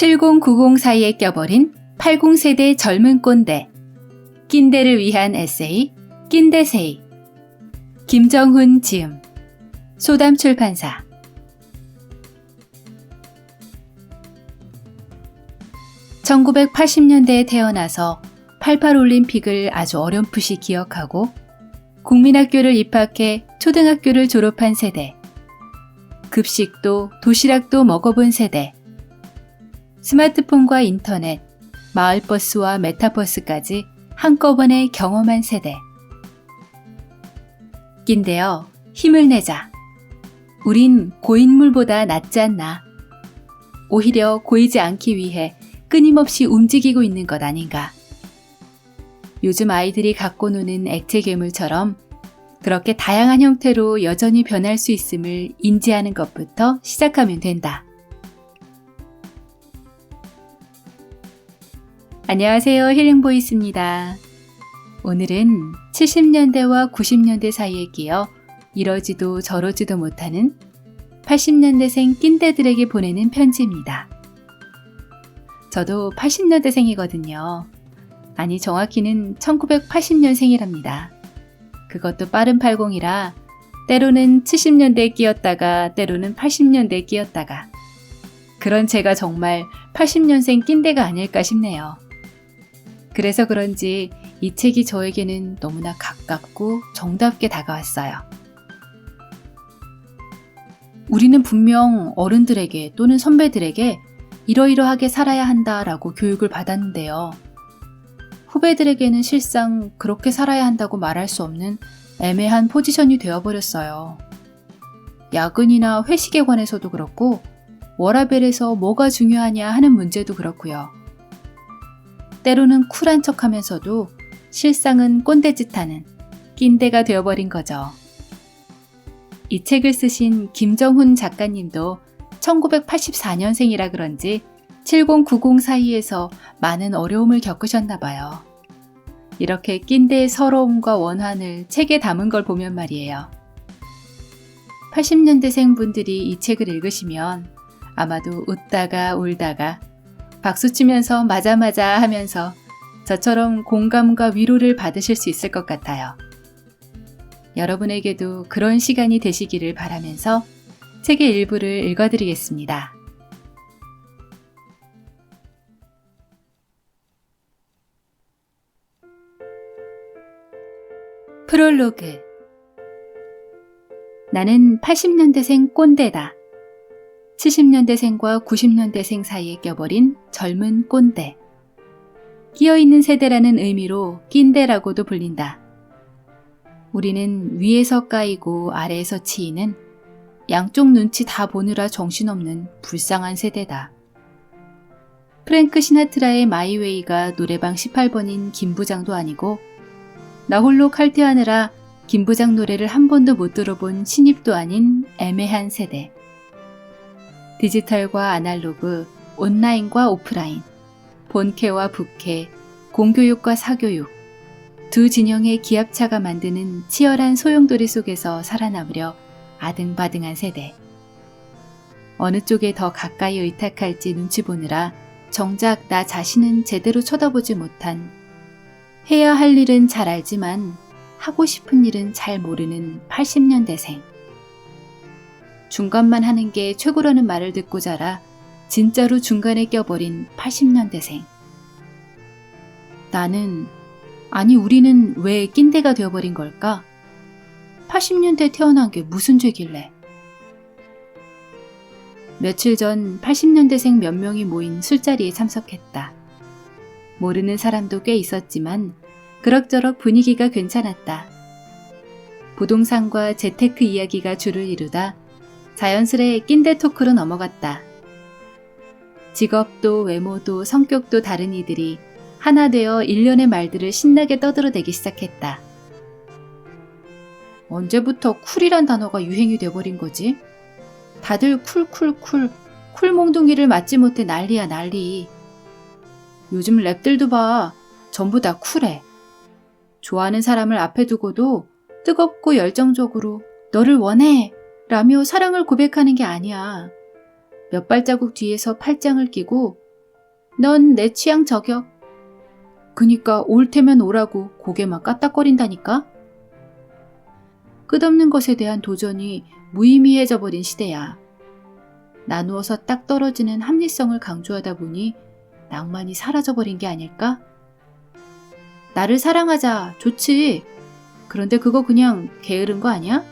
7090 사이에 껴버린 80세대 젊은 꼰대. 낀대를 위한 에세이, 낀대세이. 김정훈 지음. 소담출판사. (1980년대에) 태어나서 88 올림픽을 아주 어렴풋이 기억하고 국민학교를 입학해 초등학교를 졸업한 세대. 급식도 도시락도 먹어본 세대. 스마트폰과 인터넷, 마을버스와 메타버스까지 한꺼번에 경험한 세대. 낀대여, 힘을 내자. 우린 고인물보다 낫지 않나. 오히려 고이지 않기 위해 끊임없이 움직이고 있는 것 아닌가. 요즘 아이들이 갖고 노는 액체 괴물처럼 그렇게 다양한 형태로 여전히 변할 수 있음을 인지하는 것부터 시작하면 된다. 안녕하세요, 힐링보이스입니다. 오늘은 70년대와 90년대 사이에 끼어 이러지도 저러지도 못하는 80년대생 낀대들에게 보내는 편지입니다. 저도 80년대생이거든요. 아니, 정확히는 1980년생이랍니다. 그것도 빠른 80이라 때로는 70년대에 끼었다가 때로는 80년대에 끼었다가. 그런 제가 정말 80년생 낀대가 아닐까 싶네요. 그래서 그런지 이 책이 저에게는 너무나 가깝고 정답게 다가왔어요. 우리는 분명 어른들에게 또는 선배들에게 이러이러하게 살아야 한다라고 교육을 받았는데요. 후배들에게는 실상 그렇게 살아야 한다고 말할 수 없는 애매한 포지션이 되어버렸어요. 야근이나 회식에 관해서도 그렇고 워라밸에서 뭐가 중요하냐 하는 문제도 그렇고요. 때로는 쿨한 척하면서도 실상은 꼰대짓하는 낀대가 되어버린 거죠. 이 책을 쓰신 김정훈 작가님도 1984년생이라 그런지 7090 사이에서 많은 어려움을 겪으셨나 봐요. 이렇게 낀대의 서러움과 원한을 책에 담은 걸 보면 말이에요. 80년대생 분들이 이 책을 읽으시면 아마도 웃다가 울다가 박수치면서 맞아 하면서 저처럼 공감과 위로를 받으실 수 있을 것 같아요. 여러분에게도 그런 시간이 되시기를 바라면서 책의 일부를 읽어드리겠습니다. 프롤로그. 나는 80년대생 꼰대다. 70년대생과 90년대생 사이에 껴버린 젊은 꼰대. 끼어있는 세대라는 의미로 낀대라고도 불린다. 우리는 위에서 까이고 아래에서 치이는 양쪽 눈치 다 보느라 정신없는 불쌍한 세대다. 프랭크 시나트라의 마이웨이가 노래방 18번인 김부장도 아니고 나 홀로 칼퇴하느라 김부장 노래를 한 번도 못 들어본 신입도 아닌 애매한 세대. 디지털과 아날로그, 온라인과 오프라인, 본캐와 부캐, 공교육과 사교육, 두 진영의 기압차가 만드는 치열한 소용돌이 속에서 살아남으려 아등바등한 세대. 어느 쪽에 더 가까이 의탁할지 눈치 보느라 정작 나 자신은 제대로 쳐다보지 못한, 해야 할 일은 잘 알지만 하고 싶은 일은 잘 모르는 80년대생. 중간만 하는 게 최고라는 말을 듣고 자라 진짜로 중간에 껴버린 80년대생. 우리는 왜 낀대가 되어버린 걸까? 80년대에 태어난 게 무슨 죄길래? 며칠 전 80년대생 몇 명이 모인 술자리에 참석했다. 모르는 사람도 꽤 있었지만 그럭저럭 분위기가 괜찮았다. 부동산과 재테크 이야기가 주를 이루다 자연스레 낀대 토크로 넘어갔다. 직업도 외모도 성격도 다른 이들이 하나 되어 일련의 말들을 신나게 떠들어대기 시작했다. 언제부터 쿨이란 단어가 유행이 돼버린 거지? 다들 쿨몽둥이를 맞지 못해 난리야 난리. 요즘 랩들도 봐. 전부 다 쿨해. 좋아하는 사람을 앞에 두고도 뜨겁고 열정적으로 너를 원해 라며 사랑을 고백하는 게 아니야. 몇 발자국 뒤에서 팔짱을 끼고 넌 내 취향 저격. 그니까 올 테면 오라고 고개만 까딱거린다니까? 끝없는 것에 대한 도전이 무의미해져 버린 시대야. 나누어서 딱 떨어지는 합리성을 강조하다 보니 낭만이 사라져버린 게 아닐까? 나를 사랑하자, 좋지. 그런데 그거 그냥 게으른 거 아니야?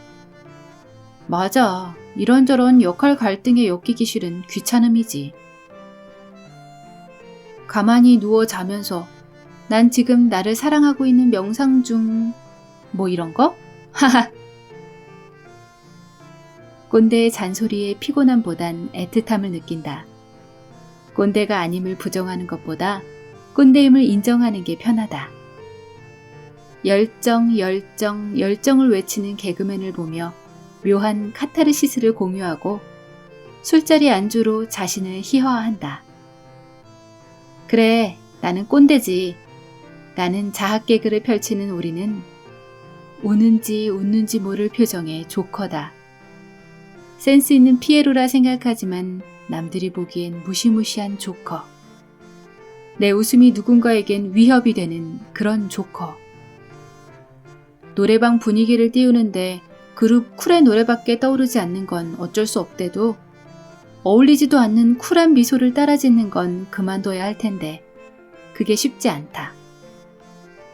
맞아. 이런저런 역할 갈등에 엮이기 싫은 귀찮음이지. 가만히 누워 자면서 난 지금 나를 사랑하고 있는 명상 중... 뭐 이런 거? 하하. 꼰대의 잔소리에 피곤함보단 애틋함을 느낀다. 꼰대가 아님을 부정하는 것보다 꼰대임을 인정하는 게 편하다. 열정을 외치는 개그맨을 보며 묘한 카타르시스를 공유하고 술자리 안주로 자신을 희화화한다. 그래, 나는 꼰대지. 라는 자학 개그를 펼치는 우리는 우는지 웃는지 모를 표정의 조커다. 센스 있는 피에로라 생각하지만 남들이 보기엔 무시무시한 조커. 내 웃음이 누군가에겐 위협이 되는 그런 조커. 노래방 분위기를 띄우는데 그룹 쿨의 노래밖에 떠오르지 않는 건 어쩔 수 없대도 어울리지도 않는 쿨한 미소를 따라짓는 건 그만둬야 할 텐데 그게 쉽지 않다.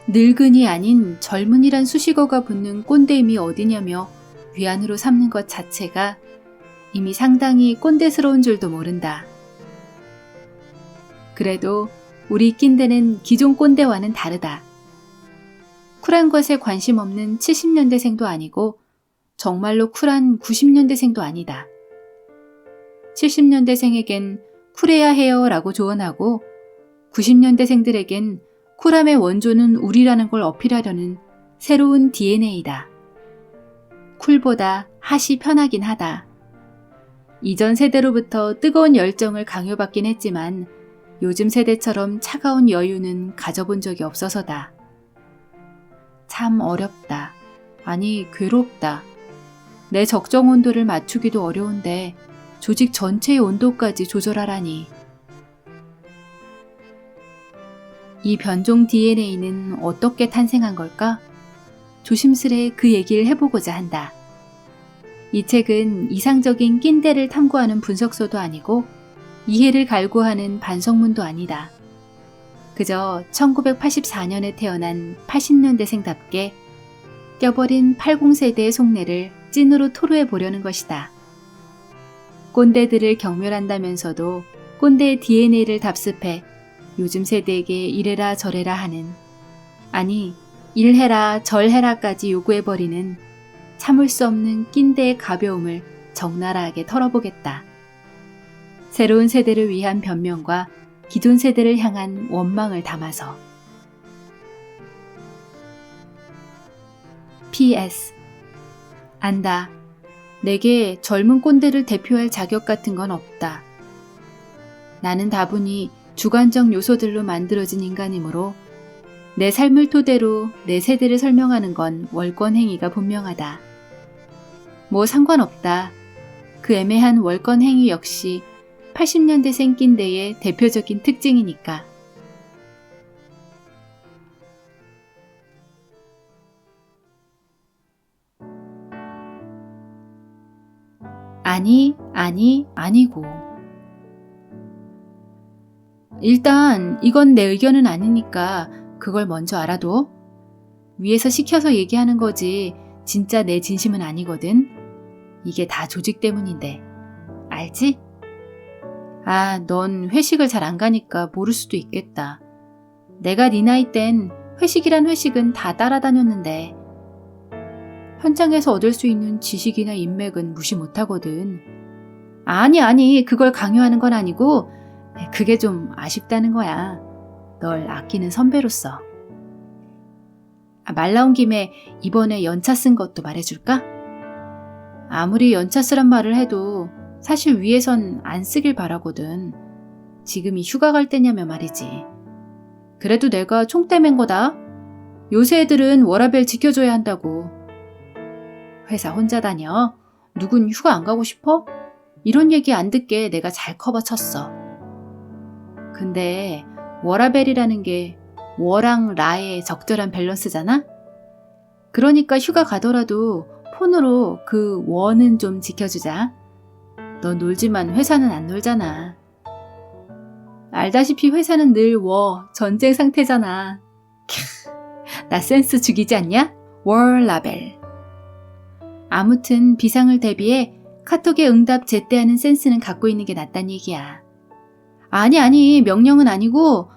늙은이 아닌 젊은이란 수식어가 붙는 꼰대임이 어디냐며 위안으로 삼는 것 자체가 이미 상당히 꼰대스러운 줄도 모른다. 그래도 우리 낀대는 기존 꼰대와는 다르다. 쿨한 것에 관심 없는 70년대생도 아니고 정말로 쿨한 90년대생도 아니다. 70년대생에겐 쿨해야 해요 라고 조언하고 90년대생들에겐 쿨함의 원조는 우리라는 걸 어필하려는 새로운 DNA다. 쿨보다 핫이 편하긴 하다. 이전 세대로부터 뜨거운 열정을 강요받긴 했지만 요즘 세대처럼 차가운 여유는 가져본 적이 없어서다. 참 어렵다. 아니, 괴롭다. 내 적정 온도를 맞추기도 어려운데 조직 전체의 온도까지 조절하라니. 이 변종 DNA는 어떻게 탄생한 걸까? 조심스레 그 얘기를 해보고자 한다. 이 책은 이상적인 낀대를 탐구하는 분석서도 아니고 이해를 갈구하는 반성문도 아니다. 그저 1984년에 태어난 80년대생답게 껴버린 80세대의 속내를 찐으로 토로해 보려는 것이다. 꼰대들을 경멸한다면서도 꼰대의 DNA를 답습해 요즘 세대에게 이래라 저래라 하는, 아니 일해라 절해라까지 요구해버리는 참을 수 없는 낀대의 가벼움을 적나라하게 털어보겠다. 새로운 세대를 위한 변명과 기존 세대를 향한 원망을 담아서. PS. 안다. 내게 젊은 꼰대를 대표할 자격 같은 건 없다. 나는 다분히 주관적 요소들로 만들어진 인간이므로 내 삶을 토대로 내 세대를 설명하는 건 월권행위가 분명하다. 뭐 상관없다. 그 애매한 월권행위 역시 80년대생 낀대의 대표적인 특징이니까. 아니고. 일단 이건 내 의견은 아니니까 그걸 먼저 알아둬. 위에서 시켜서 얘기하는 거지 진짜 내 진심은 아니거든. 이게 다 조직 때문인데. 알지? 아, 넌 회식을 잘 안 가니까 모를 수도 있겠다. 내가 네 나이 땐 회식이란 회식은 다 따라다녔는데 현장에서 얻을 수 있는 지식이나 인맥은 무시 못하거든. 아니, 그걸 강요하는 건 아니고 그게 좀 아쉽다는 거야. 널 아끼는 선배로서. 말 나온 김에 이번에 연차 쓴 것도 말해줄까? 아무리 연차 쓰란 말을 해도 사실 위에선 안 쓰길 바라거든. 지금이 휴가 갈 때냐며 말이지. 그래도 내가 총대 맨 거다. 요새 애들은 워라밸 지켜줘야 한다고. 회사 혼자 다녀? 누군 휴가 안 가고 싶어? 이런 얘기 안 듣게 내가 잘 커버쳤어. 근데 워라벨이라는 게 워랑 라의 적절한 밸런스잖아? 그러니까 휴가 가더라도 폰으로 그 워는 좀 지켜주자. 너 놀지만 회사는 안 놀잖아. 알다시피 회사는 늘 전쟁 상태잖아. 나 센스 죽이지 않냐? 워라벨. 아무튼 비상을 대비해 카톡에 응답 제때하는 센스는 갖고 있는 게 낫단 얘기야. 아니, 명령은 아니고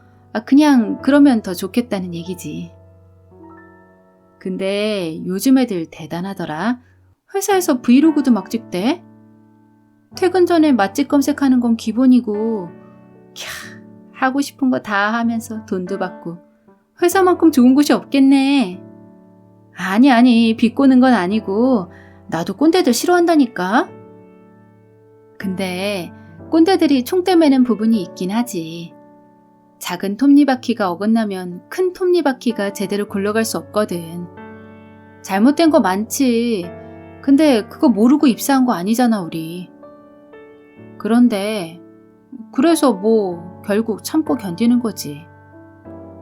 그냥 그러면 더 좋겠다는 얘기지. 근데 요즘 애들 대단하더라. 회사에서 브이로그도 막 찍대. 퇴근 전에 맛집 검색하는 건 기본이고 하고 싶은 거 다 하면서 돈도 받고 회사만큼 좋은 곳이 없겠네. 아니, 비꼬는 건 아니고 나도 꼰대들 싫어한다니까. 근데 꼰대들이 총대 매는 부분이 있긴 하지. 작은 톱니바퀴가 어긋나면 큰 톱니바퀴가 제대로 굴러갈 수 없거든. 잘못된 거 많지. 근데 그거 모르고 입사한 거 아니잖아, 우리. 그런데 그래서 결국 참고 견디는 거지.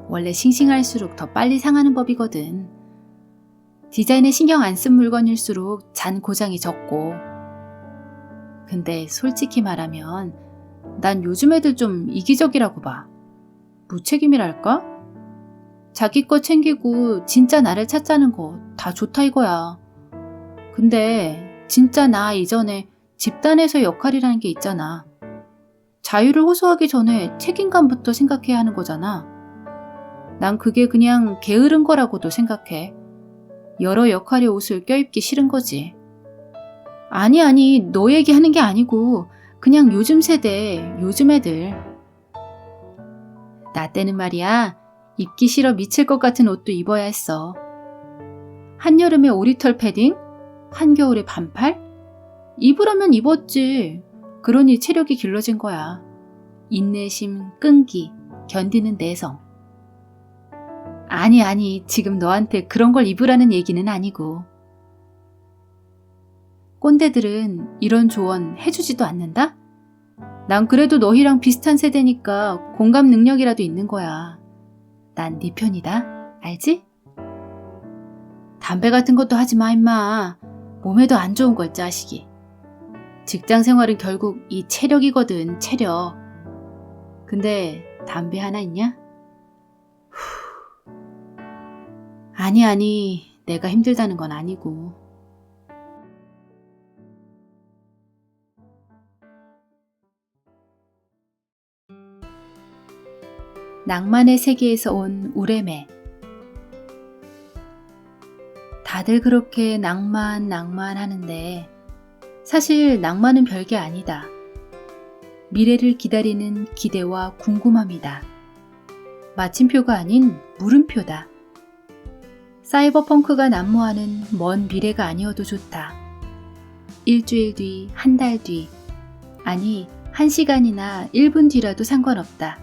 원래 싱싱할수록 더 빨리 상하는 법이거든. 디자인에 신경 안 쓴 물건일수록 잔 고장이 적고. 근데 솔직히 말하면 난 요즘 애들 좀 이기적이라고 봐. 무책임이랄까? 자기 거 챙기고 진짜 나를 찾자는 거 다 좋다 이거야. 근데 진짜 나 이전에 집단에서 역할이라는 게 있잖아. 자유를 호소하기 전에 책임감부터 생각해야 하는 거잖아. 난 그게 그냥 게으른 거라고도 생각해. 여러 역할의 옷을 껴입기 싫은 거지. 아니, 너 얘기하는 게 아니고 그냥 요즘 세대, 요즘 애들. 나 때는 말이야, 입기 싫어 미칠 것 같은 옷도 입어야 했어. 한여름에 오리털 패딩? 한겨울에 반팔? 입으라면 입었지. 그러니 체력이 길러진 거야. 인내심, 끈기, 견디는 내성. 아니, 지금 너한테 그런 걸 입으라는 얘기는 아니고. 꼰대들은 이런 조언 해주지도 않는다? 난 그래도 너희랑 비슷한 세대니까 공감 능력이라도 있는 거야. 난 네 편이다. 알지? 담배 같은 것도 하지 마, 임마. 몸에도 안 좋은 걸, 자식이. 직장 생활은 결국 이 체력이거든, 체력. 근데 담배 하나 있냐? 아니, 내가 힘들다는 건 아니고. 낭만의 세계에서 온 우레메. 다들 그렇게 낭만 하는데 사실 낭만은 별게 아니다. 미래를 기다리는 기대와 궁금함이다. 마침표가 아닌 물음표다. 사이버펑크가 난무하는 먼 미래가 아니어도 좋다. 일주일 뒤, 한 달 뒤, 아니 1시간이나 1분 뒤라도 상관없다.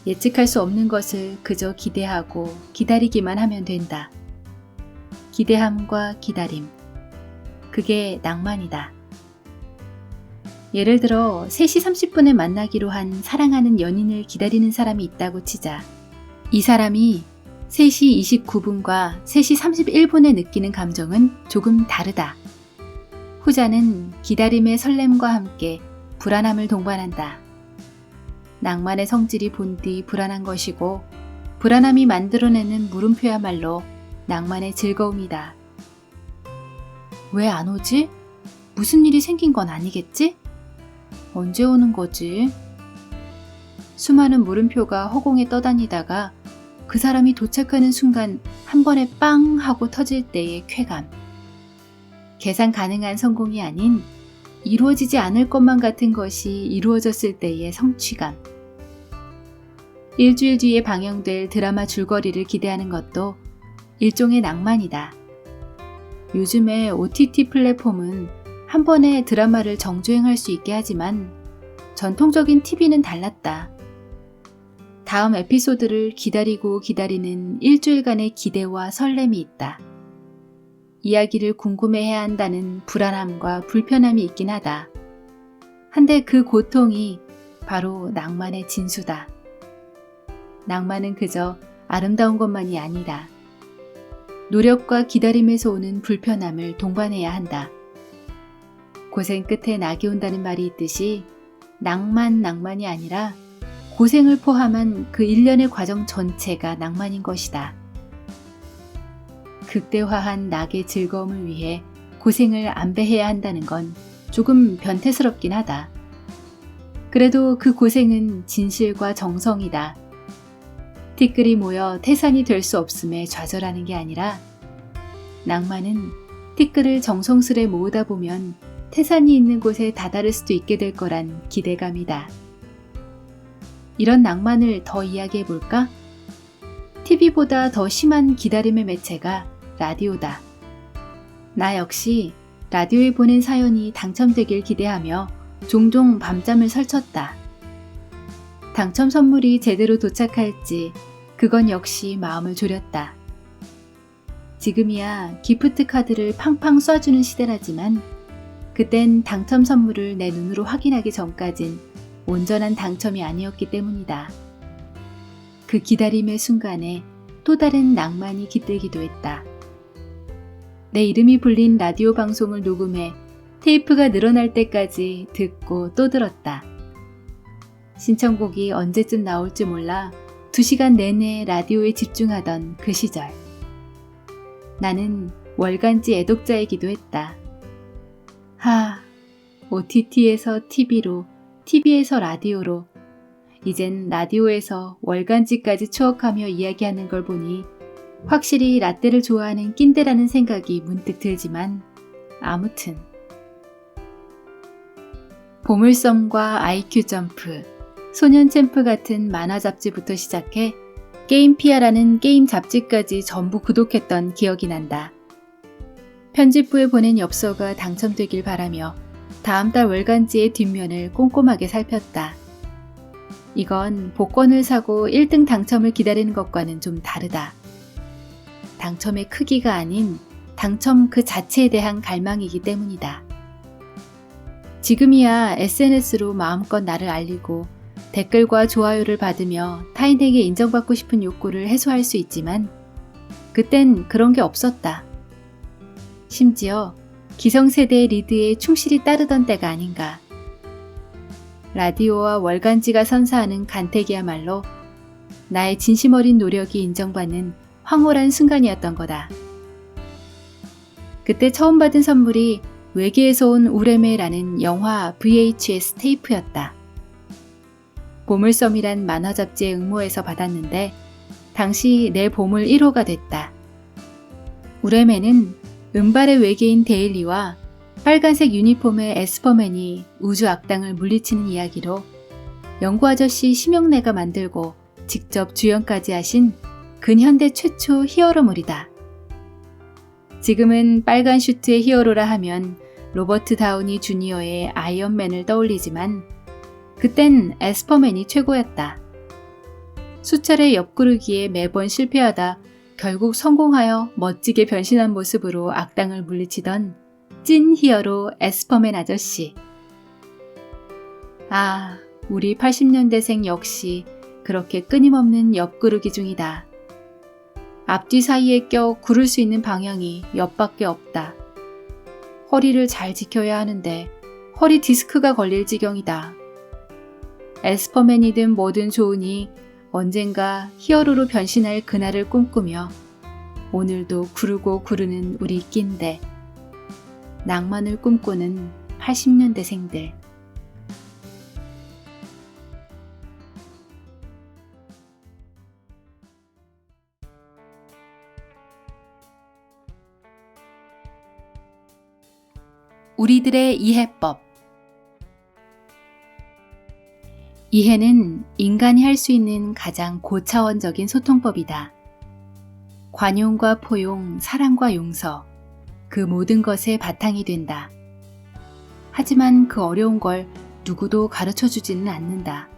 예측할 수 없는 것을 그저 기대하고 기다리기만 하면 된다. 기대함과 기다림. 그게 낭만이다. 예를 들어 3시 30분에 만나기로 한 사랑하는 연인을 기다리는 사람이 있다고 치자. 이 사람이 3시 29분과 3시 31분에 느끼는 감정은 조금 다르다. 후자는 기다림의 설렘과 함께 불안함을 동반한다. 낭만의 성질이 본디 불안한 것이고 불안함이 만들어내는 물음표야말로 낭만의 즐거움이다. 왜 안 오지? 무슨 일이 생긴 건 아니겠지? 언제 오는 거지? 수많은 물음표가 허공에 떠다니다가 그 사람이 도착하는 순간 한 번에 빵 하고 터질 때의 쾌감. 계산 가능한 성공이 아닌 이루어지지 않을 것만 같은 것이 이루어졌을 때의 성취감. 일주일 뒤에 방영될 드라마 줄거리를 기대하는 것도 일종의 낭만이다. 요즘의 OTT 플랫폼은 한 번에 드라마를 정주행할 수 있게 하지만 전통적인 TV는 달랐다. 다음 에피소드를 기다리는 일주일간의 기대와 설렘이 있다. 이야기를 궁금해해야 한다는 불안함과 불편함이 있긴 하다. 한데 그 고통이 바로 낭만의 진수다. 낭만은 그저 아름다운 것만이 아니라 노력과 기다림에서 오는 불편함을 동반해야 한다. 고생 끝에 낙이 온다는 말이 있듯이 낭만이 아니라 고생을 포함한 그 일련의 과정 전체가 낭만인 것이다. 극대화한 낙의 즐거움을 위해 고생을 안배해야 한다는 건 조금 변태스럽긴 하다. 그래도 그 고생은 진실과 정성이다. 티끌이 모여 태산이 될 수 없음에 좌절하는 게 아니라 낭만은 티끌을 정성스레 모으다 보면 태산이 있는 곳에 다다를 수도 있게 될 거란 기대감이다. 이런 낭만을 더 이야기해 볼까? TV보다 더 심한 기다림의 매체가 라디오다. 나 역시 라디오에 보낸 사연이 당첨되길 기대하며 종종 밤잠을 설쳤다. 당첨 선물이 제대로 도착할지 그건 역시 마음을 졸였다. 지금이야 기프트 카드를 팡팡 쏴주는 시대라지만 그땐 당첨 선물을 내 눈으로 확인하기 전까진 온전한 당첨이 아니었기 때문이다. 그 기다림의 순간에 또 다른 낭만이 깃들기도 했다. 내 이름이 불린 라디오 방송을 녹음해 테이프가 늘어날 때까지 듣고 또 들었다. 신청곡이 언제쯤 나올지 몰라 2시간 내내 라디오에 집중하던 그 시절. 나는 월간지 애독자이기도 했다. OTT에서 TV로, TV에서 라디오로, 이젠 라디오에서 월간지까지 추억하며 이야기하는 걸 보니 확실히 라떼를 좋아하는 낀데라는 생각이 문득 들지만 아무튼 보물섬과 IQ 점프, 소년 챔프 같은 만화 잡지부터 시작해 게임피아라는 게임 잡지까지 전부 구독했던 기억이 난다. 편집부에 보낸 엽서가 당첨되길 바라며 다음 달 월간지의 뒷면을 꼼꼼하게 살폈다. 이건 복권을 사고 1등 당첨을 기다리는 것과는 좀 다르다. 당첨의 크기가 아닌 당첨 그 자체에 대한 갈망이기 때문이다. 지금이야 SNS로 마음껏 나를 알리고 댓글과 좋아요를 받으며 타인에게 인정받고 싶은 욕구를 해소할 수 있지만 그땐 그런 게 없었다. 심지어 기성세대의 리드에 충실히 따르던 때가 아닌가. 라디오와 월간지가 선사하는 간택이야말로 나의 진심 어린 노력이 인정받는 황홀한 순간이었던 거다. 그때 처음 받은 선물이 외계에서 온 우레메라는 영화 VHS 테이프였다. 보물섬이란 만화 잡지의 응모에서 받았는데 당시 내 보물 1호가 됐다. 우레메는 은발의 외계인 데일리와 빨간색 유니폼의 에스퍼맨이 우주 악당을 물리치는 이야기로 연구 아저씨 심영래가 만들고 직접 주연까지 하신 근현대 최초 히어로물이다. 지금은 빨간 슈트의 히어로라 하면 로버트 다우니 주니어의 아이언맨을 떠올리지만 그땐 에스퍼맨이 최고였다. 수차례 옆구르기에 매번 실패하다 결국 성공하여 멋지게 변신한 모습으로 악당을 물리치던 찐 히어로 에스퍼맨 아저씨. 우리 80년대생 역시 그렇게 끊임없는 옆구르기 중이다. 앞뒤 사이에 껴 구를 수 있는 방향이 옆밖에 없다. 허리를 잘 지켜야 하는데 허리 디스크가 걸릴 지경이다. 에스퍼맨이든 뭐든 좋으니 언젠가 히어로로 변신할 그날을 꿈꾸며 오늘도 구르고 구르는 우리 낀데 낭만을 꿈꾸는 80년대생들. 우리들의 이해법. 이해는 인간이 할 수 있는 가장 고차원적인 소통법이다. 관용과 포용, 사랑과 용서, 그 모든 것의 바탕이 된다. 하지만 그 어려운 걸 누구도 가르쳐주지는 않는다.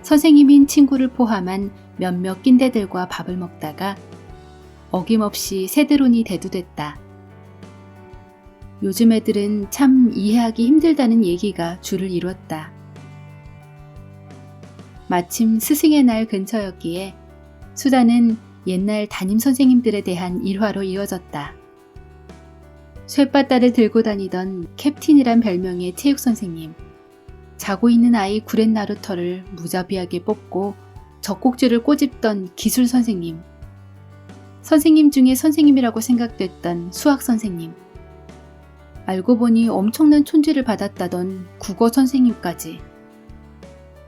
선생님인 친구를 포함한 몇몇 낀대들과 밥을 먹다가 어김없이 세드론이 대두됐다. 요즘 애들은 참 이해하기 힘들다는 얘기가 줄을 이뤘다. 마침 스승의 날 근처였기에 수다는 옛날 담임 선생님들에 대한 일화로 이어졌다. 쇠바다를 들고 다니던 캡틴이란 별명의 체육선생님, 자고 있는 아이 구렛 나루터를 무자비하게 뽑고 젖꼭지를 꼬집던 기술선생님, 선생님 중에 선생님이라고 생각됐던 수학선생님, 알고 보니 엄청난 촌지를 받았다던 국어선생님까지.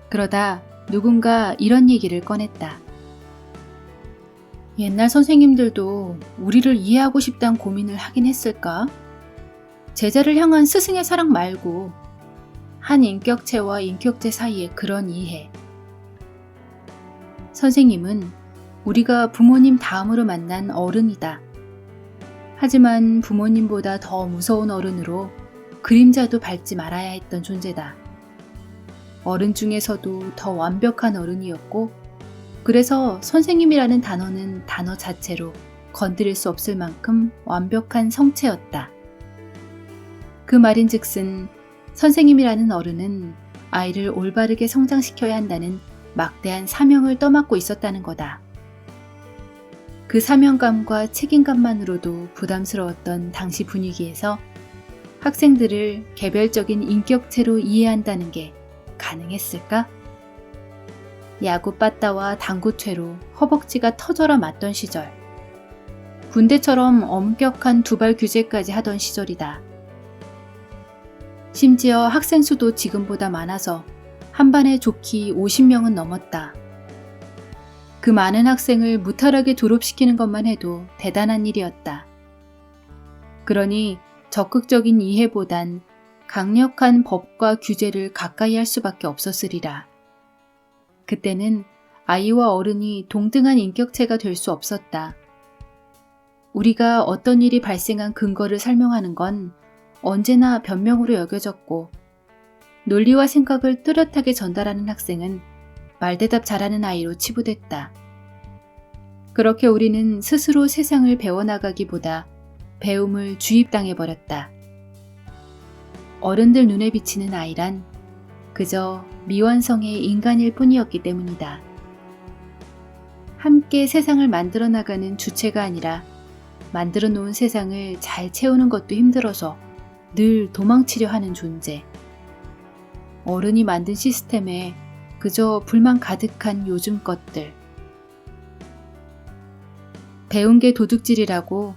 그러다 누군가 이런 얘기를 꺼냈다. 옛날 선생님들도 우리를 이해하고 싶다는 고민을 하긴 했을까? 제자를 향한 스승의 사랑 말고 한 인격체와 인격체 사이의 그런 이해. 선생님은 우리가 부모님 다음으로 만난 어른이다. 하지만 부모님보다 더 무서운 어른으로 그림자도 밟지 말아야 했던 존재다. 어른 중에서도 더 완벽한 어른이었고, 그래서 선생님이라는 단어는 단어 자체로 건드릴 수 없을 만큼 완벽한 성체였다. 그 말인즉슨 선생님이라는 어른은 아이를 올바르게 성장시켜야 한다는 막대한 사명을 떠맡고 있었다는 거다. 그 사명감과 책임감만으로도 부담스러웠던 당시 분위기에서 학생들을 개별적인 인격체로 이해한다는 게 가능했을까? 야구 빠따와 당구채로 허벅지가 터져라 맞던 시절, 군대처럼 엄격한 두발 규제까지 하던 시절이다. 심지어 학생 수도 지금보다 많아서 한 반에 좋기 50명은 넘었다. 그 많은 학생을 무탈하게 졸업시키는 것만 해도 대단한 일이었다. 그러니 적극적인 이해보단 강력한 법과 규제를 가까이 할 수밖에 없었으리라. 그때는 아이와 어른이 동등한 인격체가 될 수 없었다. 우리가 어떤 일이 발생한 근거를 설명하는 건 언제나 변명으로 여겨졌고, 논리와 생각을 뚜렷하게 전달하는 학생은 말대답 잘하는 아이로 치부됐다. 그렇게 우리는 스스로 세상을 배워나가기보다 배움을 주입당해버렸다. 어른들 눈에 비치는 아이란 그저 미완성의 인간일 뿐이었기 때문이다. 함께 세상을 만들어 나가는 주체가 아니라 만들어 놓은 세상을 잘 채우는 것도 힘들어서 늘 도망치려 하는 존재. 어른이 만든 시스템에 그저 불만 가득한 요즘 것들. 배운 게 도둑질이라고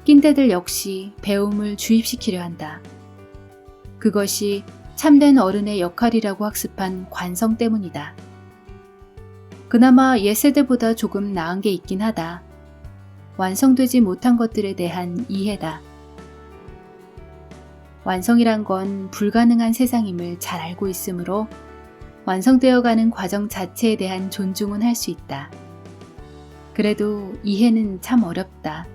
낀대들 역시 배움을 주입시키려 한다. 그것이 참된 어른의 역할이라고 학습한 관성 때문이다. 그나마 옛세대보다 조금 나은 게 있긴 하다. 완성되지 못한 것들에 대한 이해다. 완성이란 건 불가능한 세상임을 잘 알고 있으므로 완성되어가는 과정 자체에 대한 존중은 할 수 있다. 그래도 이해는 참 어렵다.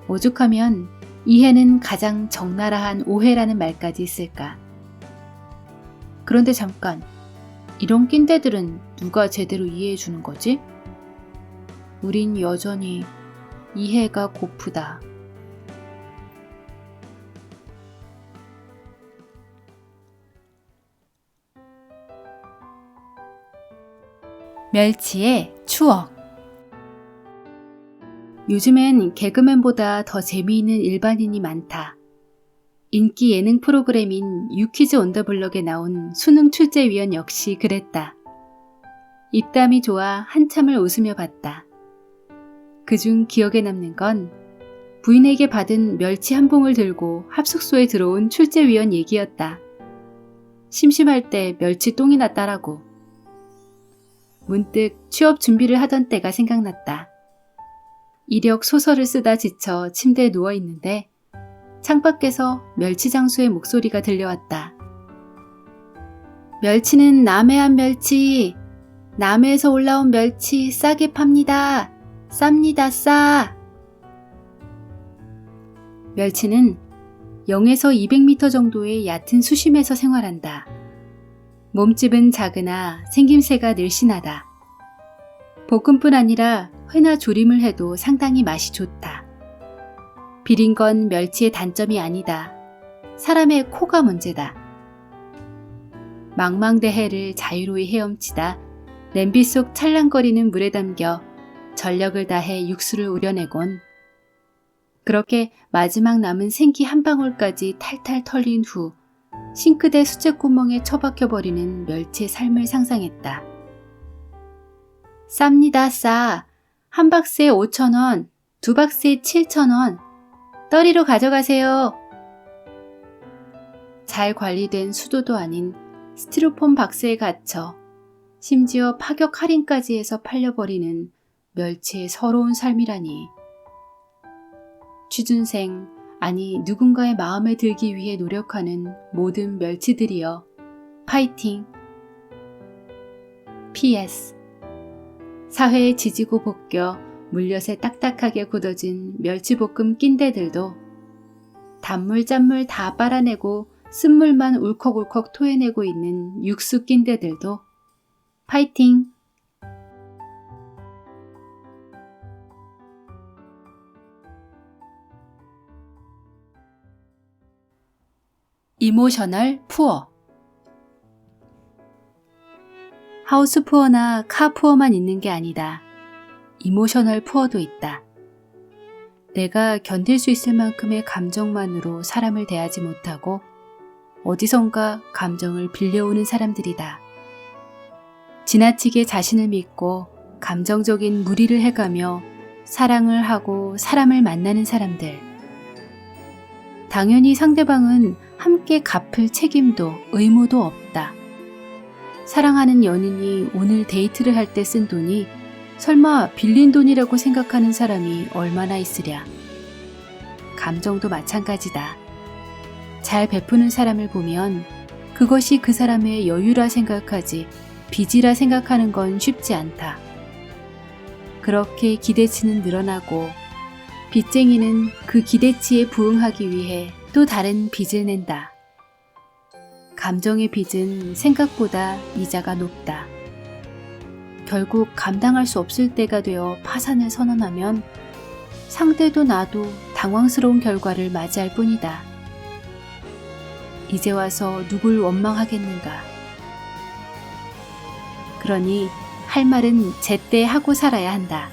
오죽하면 이해는 가장 적나라한 오해라는 말까지 있을까. 그런데 잠깐, 이런 낀대들은 누가 제대로 이해해 주는 거지? 우린 여전히 이해가 고프다. 멸치의 추억. 요즘엔 개그맨보다 더 재미있는 일반인이 많다. 인기 예능 프로그램인 유퀴즈 온 더 블럭에 나온 수능 출제위원 역시 그랬다. 입담이 좋아 한참을 웃으며 봤다. 그중 기억에 남는 건 부인에게 받은 멸치 한 봉을 들고 합숙소에 들어온 출제위원 얘기였다. 심심할 때 멸치 똥이나 따라고. 문득 취업 준비를 하던 때가 생각났다. 이력 소설을 쓰다 지쳐 침대에 누워있는데 창밖에서 멸치 장수의 목소리가 들려왔다. 멸치는 남해안 멸치, 남해에서 올라온 멸치 싸게 팝니다. 쌉니다, 싸. 멸치는 0에서 200m 정도의 얕은 수심에서 생활한다. 몸집은 작으나 생김새가 늘씬하다. 볶음뿐 아니라 회나 조림을 해도 상당히 맛이 좋다. 비린 건 멸치의 단점이 아니다. 사람의 코가 문제다. 망망대해를 자유로이 헤엄치다 냄비 속 찰랑거리는 물에 담겨 전력을 다해 육수를 우려내곤 그렇게 마지막 남은 생기 한 방울까지 탈탈 털린 후 싱크대 수채구멍에 처박혀버리는 멸치의 삶을 상상했다. 쌉니다, 싸. 한 박스에 5,000원, 두 박스에 7,000원. 떨이로 가져가세요. 잘 관리된 수도도 아닌 스티로폼 박스에 갇혀 심지어 파격 할인까지 해서 팔려버리는 멸치의 서러운 삶이라니. 취준생, 아니 누군가의 마음에 들기 위해 노력하는 모든 멸치들이여, 파이팅! PS. 사회에 지지고 볶여 물엿에 딱딱하게 굳어진 멸치볶음 낀대들도 단물 짠물 다 빨아내고 쓴물만 울컥울컥 토해내고 있는 육수 낀대들도 파이팅! 이모셔널 푸어. 하우스 푸어나 카 푸어만 있는 게 아니다. 이모셔널 푸어도 있다. 내가 견딜 수 있을 만큼의 감정만으로 사람을 대하지 못하고 어디선가 감정을 빌려오는 사람들이다. 지나치게 자신을 믿고 감정적인 무리를 해가며 사랑을 하고 사람을 만나는 사람들. 당연히 상대방은 함께 갚을 책임도 의무도 없다. 사랑하는 연인이 오늘 데이트를 할 때 쓴 돈이 설마 빌린 돈이라고 생각하는 사람이 얼마나 있으랴. 감정도 마찬가지다. 잘 베푸는 사람을 보면 그것이 그 사람의 여유라 생각하지 빚이라 생각하는 건 쉽지 않다. 그렇게 기대치는 늘어나고 빚쟁이는 그 기대치에 부응하기 위해 또 다른 빚을 낸다. 감정의 빚은 생각보다 이자가 높다. 결국 감당할 수 없을 때가 되어 파산을 선언하면 상대도 나도 당황스러운 결과를 맞이할 뿐이다. 이제 와서 누굴 원망하겠는가. 그러니 할 말은 제때 하고 살아야 한다.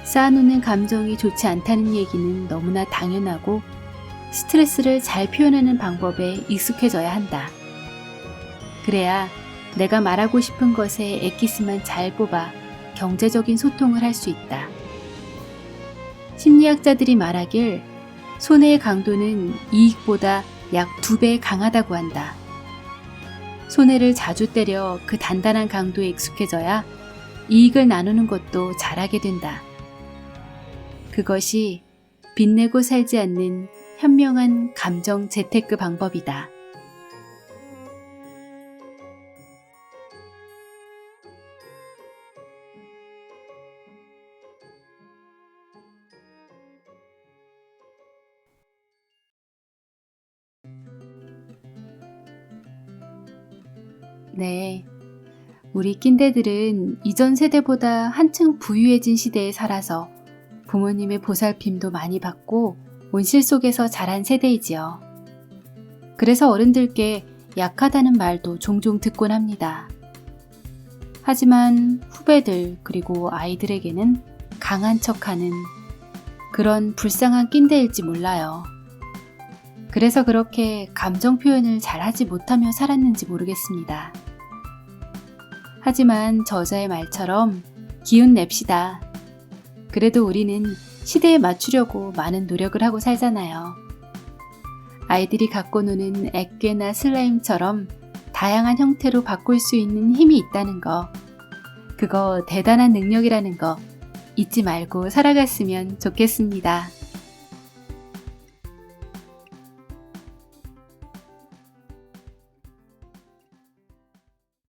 쌓아놓는 감정이 좋지 않다는 얘기는 너무나 당연하고 스트레스를 잘 표현하는 방법에 익숙해져야 한다. 그래야 내가 말하고 싶은 것에 엑기스만 잘 뽑아 경제적인 소통을 할 수 있다. 심리학자들이 말하길 손해의 강도는 이익보다 약 2배 강하다고 한다. 손해를 자주 때려 그 단단한 강도에 익숙해져야 이익을 나누는 것도 잘하게 된다. 그것이 빚내고 살지 않는 현명한 감정 재테크 방법이다. 네, 우리 낀대들은 이전 세대보다 한층 부유해진 시대에 살아서 부모님의 보살핌도 많이 받고 온실 속에서 자란 세대이지요. 그래서 어른들께 약하다는 말도 종종 듣곤 합니다. 하지만 후배들 그리고 아이들에게는 강한 척하는 그런 불쌍한 낀대일지 몰라요. 그래서 그렇게 감정 표현을 잘하지 못하며 살았는지 모르겠습니다. 하지만 저자의 말처럼 기운 냅시다. 그래도 우리는 시대에 맞추려고 많은 노력을 하고 살잖아요. 아이들이 갖고 노는 액괴나 슬라임처럼 다양한 형태로 바꿀 수 있는 힘이 있다는 거, 그거 대단한 능력이라는 거 잊지 말고 살아갔으면 좋겠습니다.